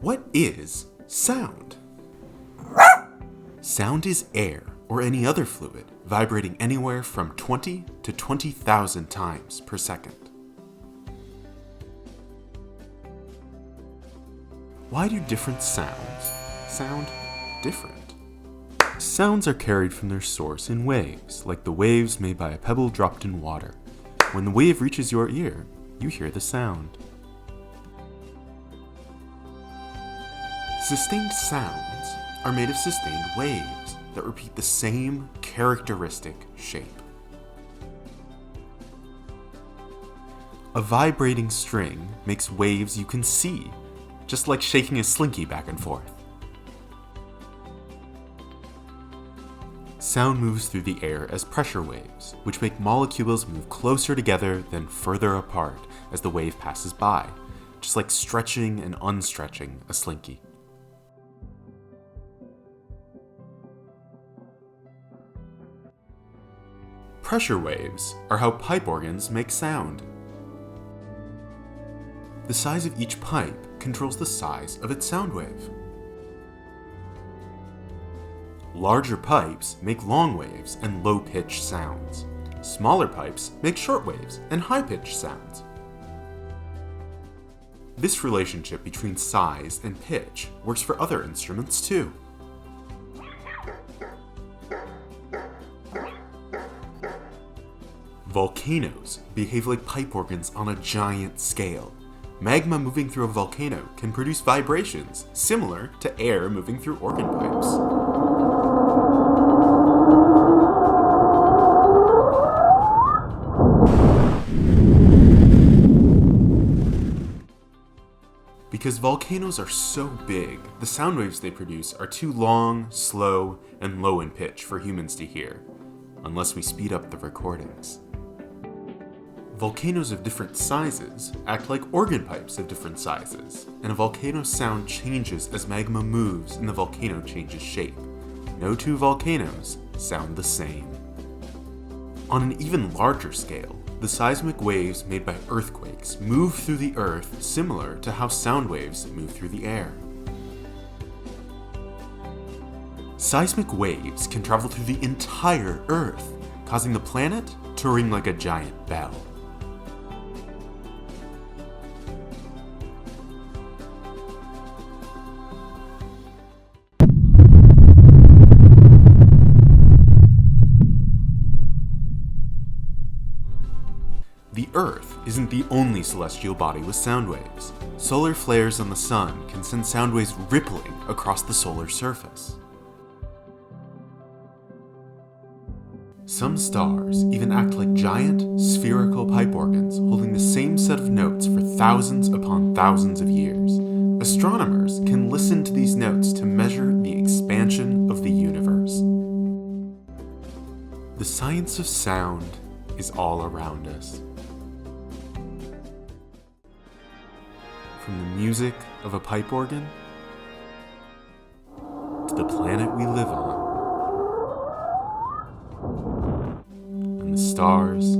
What is sound? Sound is air or any other fluid vibrating anywhere from 20 to 20,000 times per second. Why do different sounds sound different? Sounds are carried from their source in waves, like the waves made by a pebble dropped in water. When the wave reaches your ear, you hear the sound. Sustained sounds are made of sustained waves that repeat the same characteristic shape. A vibrating string makes waves you can see, just like shaking a slinky back and forth. Sound moves through the air as pressure waves, which make molecules move closer together than further apart as the wave passes by, just like stretching and unstretching a slinky. Pressure waves are how pipe organs make sound. The size of each pipe controls the size of its sound wave. Larger pipes make long waves and low-pitched sounds. Smaller pipes make short waves and high-pitched sounds. This relationship between size and pitch works for other instruments too. Volcanoes behave like pipe organs on a giant scale. Magma moving through a volcano can produce vibrations similar to air moving through organ pipes. Because volcanoes are so big, the sound waves they produce are too long, slow, and low in pitch for humans to hear, unless we speed up the recordings. Volcanoes of different sizes act like organ pipes of different sizes, and a volcano's sound changes as magma moves and the volcano changes shape. No two volcanoes sound the same. On an even larger scale, the seismic waves made by earthquakes move through the earth similar to how sound waves move through the air. Seismic waves can travel through the entire earth, causing the planet to ring like a giant bell. The Earth isn't the only celestial body with sound waves. Solar flares on the sun can send sound waves rippling across the solar surface. Some stars even act like giant, spherical pipe organs holding the same set of notes for thousands upon thousands of years. Astronomers can listen to these notes to measure the expansion of the universe. The science of sound is all around us. From the music of a pipe organ to the planet we live on, and the stars